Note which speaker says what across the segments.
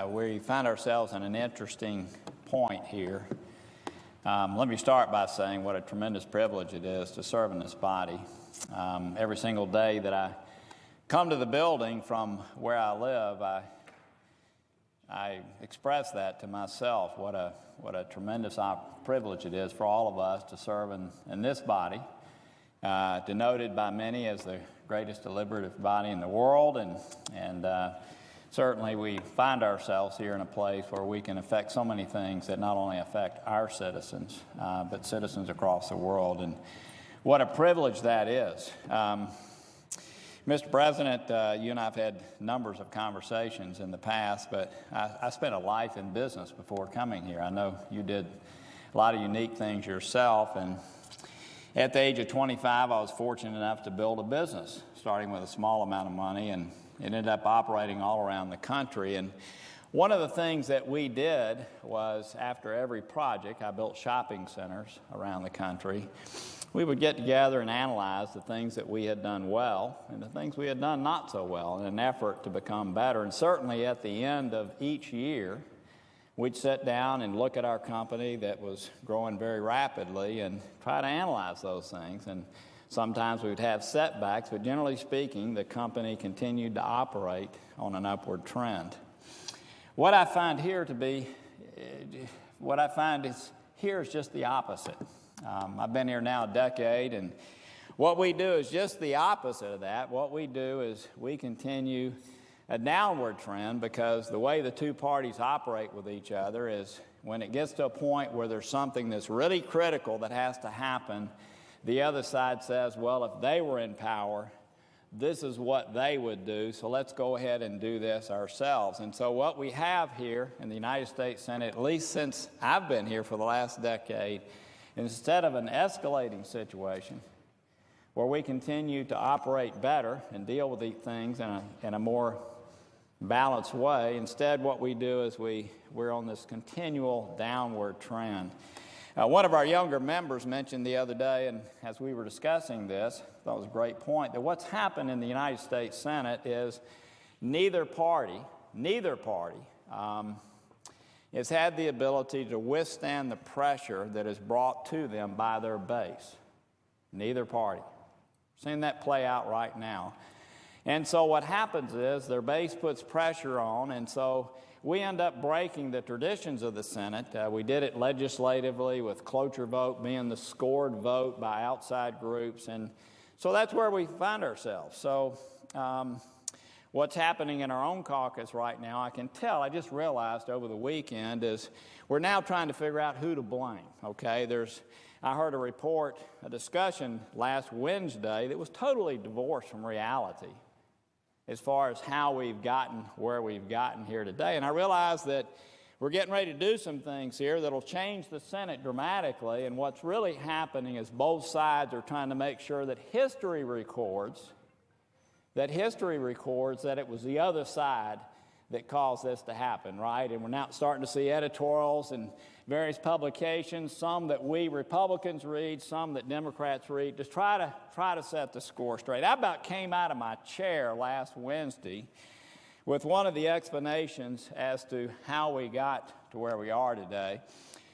Speaker 1: we find ourselves in an interesting point here. Let me start by saying what a tremendous privilege it is to serve in this body. Every single day that I come to the building from where I live, I express that to myself, what a tremendous privilege it is for all of us to serve in this body, denoted by many as the greatest deliberative body in the world, and certainly we find ourselves here in a place where we can affect so many things that not only affect our citizens, but citizens across the world, and what a privilege that is. Mr. President, you and I have had numbers of conversations in the past, but I spent a life in business before coming here. I know you did a lot of unique things yourself, and at the age of 25, I was fortunate enough to build a business, starting with a small amount of money, and it ended up operating all around the country. And one of the things that we did was, after every project, I built shopping centers around the country. We would get together and analyze the things that we had done well and the things we had done not so well in an effort to become better. And certainly at the end of each year, we'd sit down and look at our company that was growing very rapidly and try to analyze those things. And sometimes we would have setbacks, but generally speaking, the company continued to operate on an upward trend. What I find here is just the opposite. I've been here now a decade, and what we do is just the opposite of that. What we do is we continue a downward trend, because the way the two parties operate with each other is when it gets to a point where there's something that's really critical that has to happen, the other side says, well, if they were in power, this is what they would do, so let's go ahead and do this ourselves. And so what we have here in the United States Senate, at least since I've been here for the last decade, instead of an escalating situation where we continue to operate better and deal with these things in a more balanced way, instead what we do is we're on this continual downward trend. One of our younger members mentioned the other day, and as we were discussing this, I thought it was a great point, that what's happened in the United States Senate is neither party has had the ability to withstand the pressure that is brought to them by their base. Neither party. Seeing that play out right now. And so what happens is their base puts pressure on, and so we end up breaking the traditions of the Senate. We did it legislatively with cloture vote being the scored vote by outside groups, and so that's where we find ourselves. So what's happening in our own caucus right now, I can tell, I just realized over the weekend, is we're now trying to figure out who to blame, okay? I heard a discussion last Wednesday that was totally divorced from reality as far as how we've gotten where we've gotten here today. And I realized that we're getting ready to do some things here that'll change the Senate dramatically, and what's really happening is both sides are trying to make sure that history records that it was the other side that caused this to happen, right? And we're now starting to see editorials in various publications, some that we Republicans read, some that Democrats read, just try to set the score straight. I about came out of my chair last Wednesday with one of the explanations as to how we got to where we are today.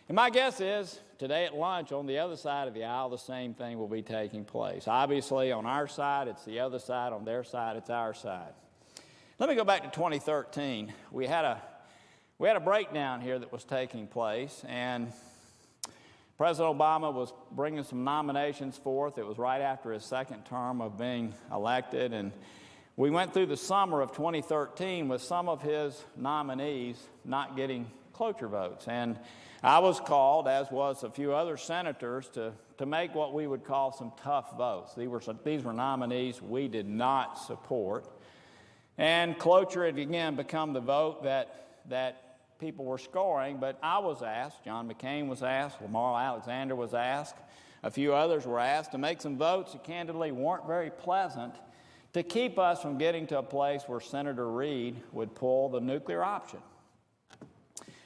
Speaker 1: And my guess is today at lunch on the other side of the aisle, the same thing will be taking place. Obviously, on our side, it's the other side. On their side, it's our side. Let me go back to 2013. We had a breakdown here that was taking place, and President Obama was bringing some nominations forth. It was right after his second term of being elected, and we went through the summer of 2013 with some of his nominees not getting cloture votes. And I was called, as was a few other senators, to make what we would call some tough votes. These were nominees we did not support. And cloture had again become the vote that people were scoring, but I was asked, John McCain was asked, Lamar Alexander was asked, a few others were asked to make some votes that candidly weren't very pleasant to keep us from getting to a place where Senator Reid would pull the nuclear option.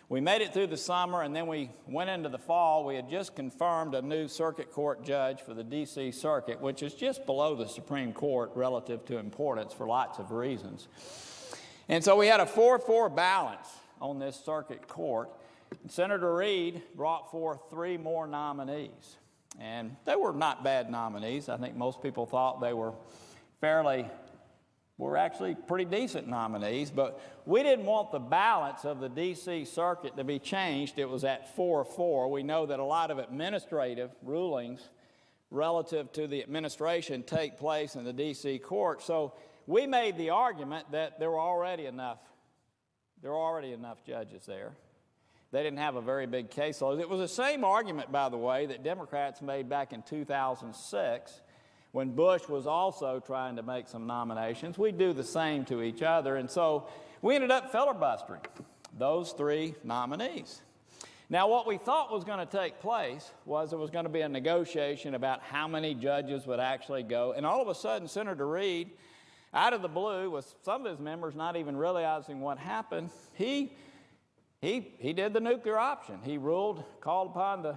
Speaker 1: We made it through the summer, and then we went into the fall. We had just confirmed a new circuit court judge for the D.C. Circuit, which is just below the Supreme Court relative to importance for lots of reasons. And so we had a 4-4 balance on this circuit court. And Senator Reed brought forth 3 more nominees. And they were not bad nominees. I think most people thought they were actually pretty decent nominees. But we didn't want the balance of the D.C. circuit to be changed. It was at 4-4. We know that a lot of administrative rulings relative to the administration take place in the D.C. court. So we made the argument that there were already enough judges there. They didn't have a very big caseload. It was the same argument, by the way, that Democrats made back in 2006 when Bush was also trying to make some nominations. We do the same to each other, and so we ended up filibustering those 3 nominees. Now, what we thought was going to take place was there was going to be a negotiation about how many judges would actually go, and all of a sudden, Senator Reed, out of the blue, with some of his members not even realizing what happened, he did the nuclear option. He called upon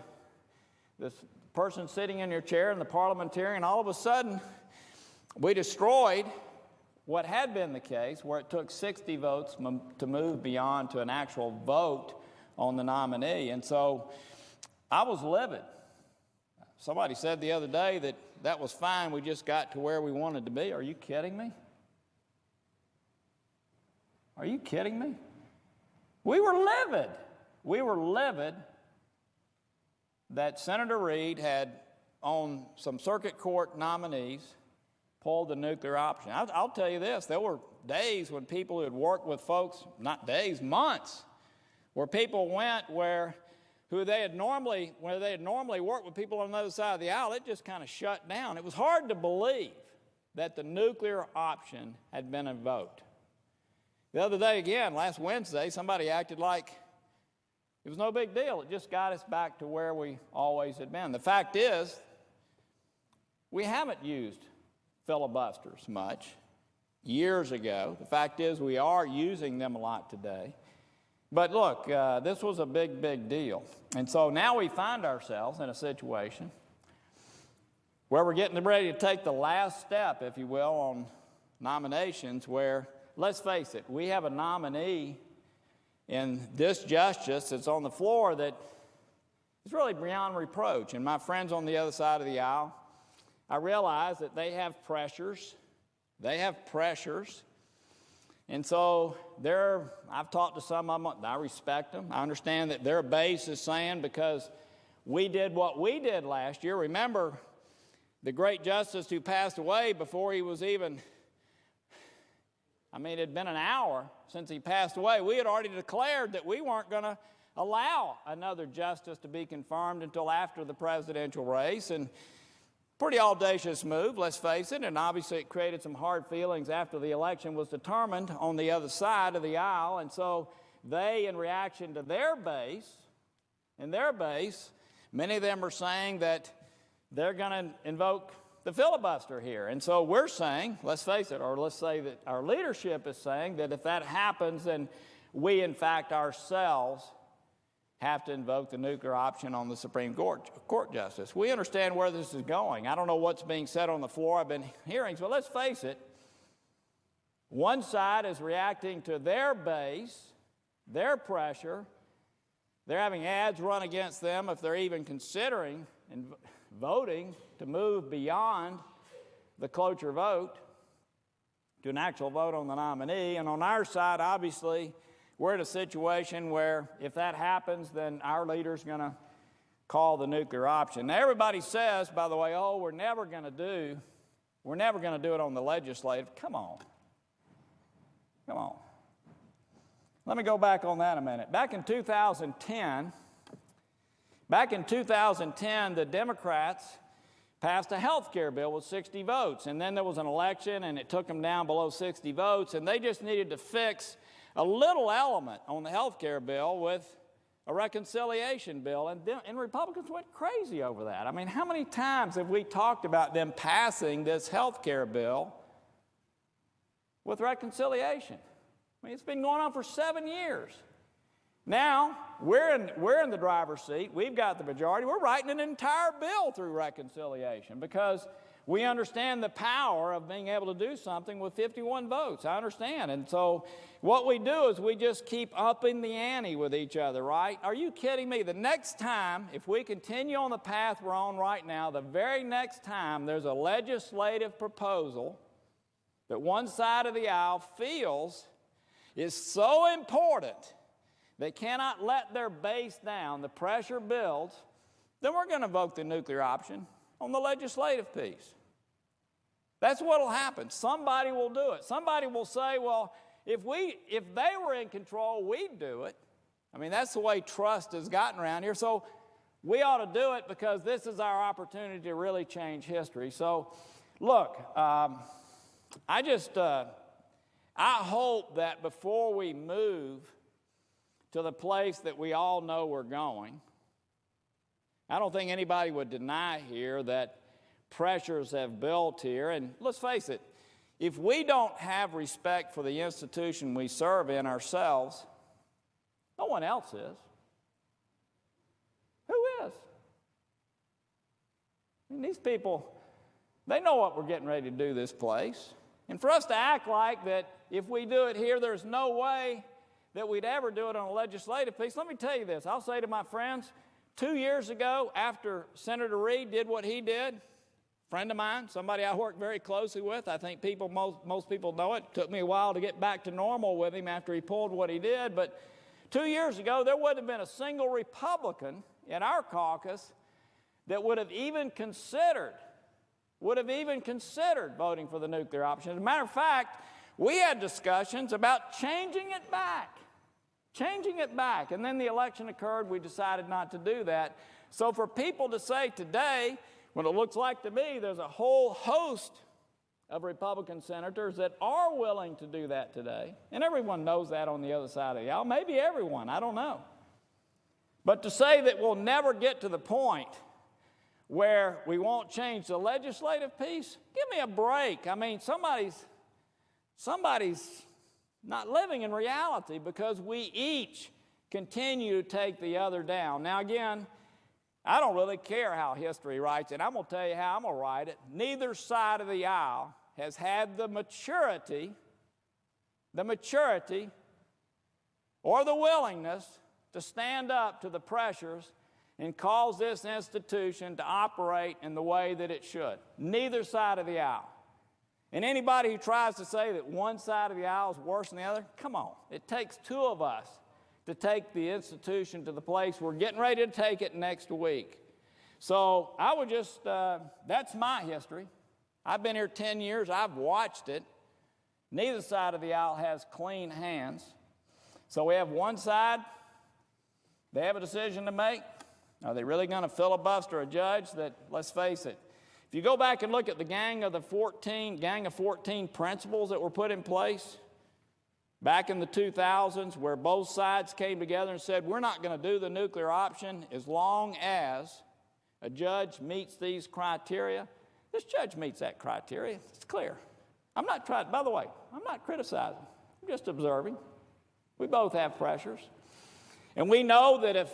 Speaker 1: this person sitting in your chair and the parliamentarian. All of a sudden, we destroyed what had been the case, where it took 60 votes to move beyond to an actual vote on the nominee. And so I was livid. Somebody said the other day that was fine. We just got to where we wanted to be. Are you kidding me? Are you kidding me? We were livid. We were livid that Senator Reed had, on some circuit court nominees, pulled the nuclear option. I'll tell you this, there were days when people who had worked with folks, not days, months, where people went where they had normally worked with people on the other side of the aisle, it just kind of shut down. It was hard to believe that the nuclear option had been invoked. The other day, again, last Wednesday, somebody acted like it was no big deal. It just got us back to where we always had been. The fact is, we haven't used filibusters much years ago. The fact is, we are using them a lot today. But look, this was a big, big deal. And so now we find ourselves in a situation where we're getting ready to take the last step, if you will, on nominations where, let's face it, we have a nominee in this justice that's on the floor that is really beyond reproach. And my friends on the other side of the aisle, I realize that they have pressures. And so I've talked to some of them. I respect them. I understand that their base is saying because we did what we did last year. Remember, the great justice who passed away before he was even, it had been an hour since he passed away. We had already declared that we weren't going to allow another justice to be confirmed until after the presidential race. And pretty audacious move, let's face it, and obviously it created some hard feelings after the election was determined on the other side of the aisle. And so they, in reaction to their base, many of them are saying that they're going to invoke the filibuster here. And so we're saying, let's face it, or let's say that our leadership is saying that if that happens, then we, in fact, ourselves have to invoke the nuclear option on the Supreme Court justice. We understand where this is going. I don't know what's being said on the floor. I've been hearing, but let's face it. One side is reacting to their base, their pressure. They're having ads run against them if they're even considering voting to move beyond the cloture vote to an actual vote on the nominee. And on our side, obviously, we're in a situation where if that happens, then our leader's going to call the nuclear option. Now, everybody says, by the way, we're never going to do it on the legislative. Come on. Let me go back on that a minute. Back in 2010, the Democrats passed a health care bill with 60 votes. And then there was an election, and it took them down below 60 votes. And they just needed to fix a little element on the health care bill with a reconciliation bill. And Republicans went crazy over that. How many times have we talked about them passing this health care bill with reconciliation? It's been going on for 7 years. Now, we're in the driver's seat. We've got the majority. We're writing an entire bill through reconciliation because we understand the power of being able to do something with 51 votes. I understand. And so what we do is we just keep upping the ante with each other, right? Are you kidding me? The next time, if we continue on the path we're on right now, the very next time there's a legislative proposal that one side of the aisle feels is so important they cannot let their base down, the pressure builds, then we're going to vote the nuclear option on the legislative piece. That's what will happen. Somebody will do it. Somebody will say, well, if they were in control, we'd do it. I mean, that's the way trust has gotten around here. So we ought to do it because this is our opportunity to really change history. So, look, I hope that before we move to the place that we all know we're going, I don't think anybody would deny here that pressures have built here. And let's face it, if we don't have respect for the institution we serve in ourselves, no one else is. Who is? I mean, these people, they know what we're getting ready to do this place. And for us to act like that if we do it here, there's no way that we'd ever do it on a legislative piece. Let me tell you this. I'll say to my friends, 2 years ago, after Senator Reid did what he did, a friend of mine, somebody I worked very closely with, I think most people know it. It took me a while to get back to normal with him after he pulled what he did, but 2 years ago, there wouldn't have been a single Republican in our caucus that would have even considered voting for the nuclear option. As a matter of fact, we had discussions about changing it back. And then the election occurred. We decided not to do that. So for people to say today, when it looks like to me there's a whole host of Republican senators that are willing to do that today, and everyone knows that on the other side of the aisle, maybe everyone, I don't know. But to say that we'll never get to the point where we won't change the legislative piece, give me a break. I mean, somebody's not living in reality because we each continue to take the other down. Now, again, I don't really care how history writes it. I'm going to tell you how I'm going to write it. Neither side of the aisle has had the maturity or the willingness to stand up to the pressures and cause this institution to operate in the way that it should. Neither side of the aisle. And anybody who tries to say that one side of the aisle is worse than the other, come on. It takes two of us to take the institution to the place we're getting ready to take it next week. So I would just, that's my history. I've been here 10 years. I've watched it. Neither side of the aisle has clean hands. So we have one side, they have a decision to make. Are they really going to filibuster a judge that, let's face it, if you go back and look at the gang of 14 principles that were put in place back in the 2000s, where both sides came together and said, we're not going to do the nuclear option as long as a judge meets these criteria. This judge meets that criteria. It's clear. I'm not trying, by the way, I'm not criticizing. I'm just observing. We both have pressures. And we know that if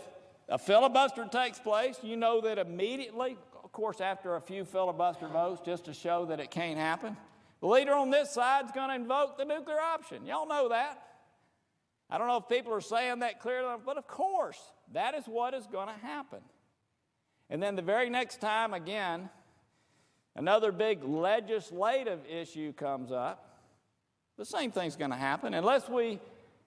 Speaker 1: a filibuster takes place, you know that immediately, of course, after a few filibuster votes, just to show that it can't happen, the leader on this side is going to invoke the nuclear option. Y'all know that. I don't know if people are saying that clearly, but of course, that is what is going to happen. And then the very next time, again, another big legislative issue comes up, the same thing's going to happen unless we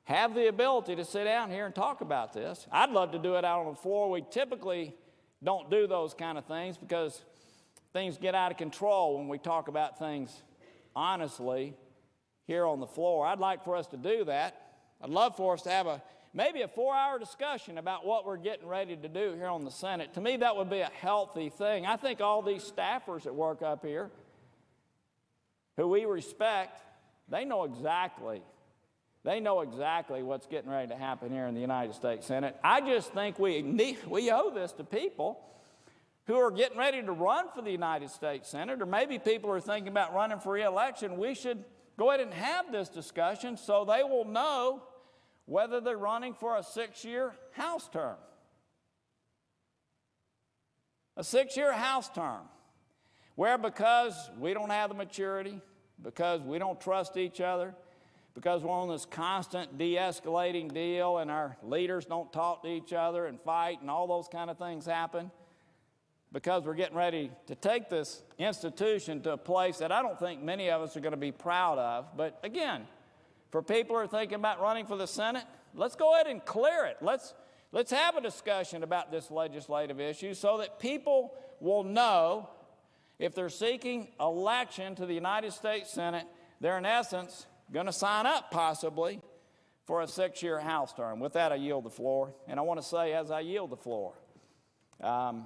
Speaker 1: have the ability to sit down here and talk about this. I'd love to do it out on the floor. We typically don't do those kind of things because things get out of control when we talk about things honestly here on the floor. I'd like for us to do that. I'd love for us to have maybe a 4-hour discussion about what we're getting ready to do here on the Senate. To me, that would be a healthy thing. I think all these staffers that work up here, who we respect, they know exactly what's getting ready to happen here in the United States Senate. I just think we owe this to people who are getting ready to run for the United States Senate, or maybe people who are thinking about running for re-election. We should go ahead and have this discussion so they will know whether they're running for a 6-year House term. A 6-year House term. where because we don't have the maturity, because we don't trust each other, because we're on this constant de-escalating deal and our leaders don't talk to each other and fight and all those kind of things happen, because we're getting ready to take this institution to a place that I don't think many of us are going to be proud of. But again, for people who are thinking about running for the Senate, let's go ahead and clear it. Let's have a discussion about this legislative issue so that people will know if they're seeking election to the United States Senate, they're in essence going to sign up possibly for a 6-year House term. With that, I yield the floor. And I want to say, as I yield the floor, I'm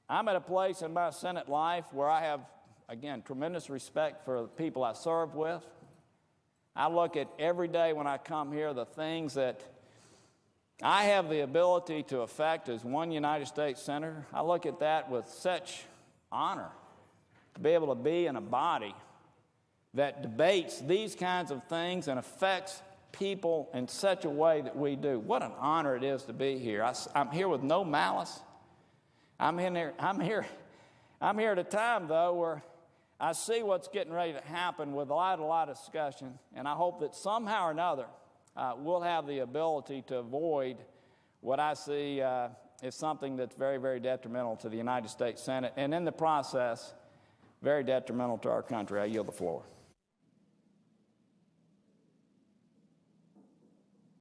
Speaker 1: at a place in my Senate life where I have, again, tremendous respect for the people I serve with. I look at every day when I come here the things that I have the ability to affect as one United States Senator. I look at that with such honor to be able to be in a body that debates these kinds of things and affects people in such a way that we do. What an honor it is to be here. I'm here with no malice. I'm here at a time, though, where I see what's getting ready to happen with a lot of discussion, and I hope that somehow or another we'll have the ability to avoid what I see as something that's very, very detrimental to the United States Senate, and in the process, very detrimental to our country. I yield the floor.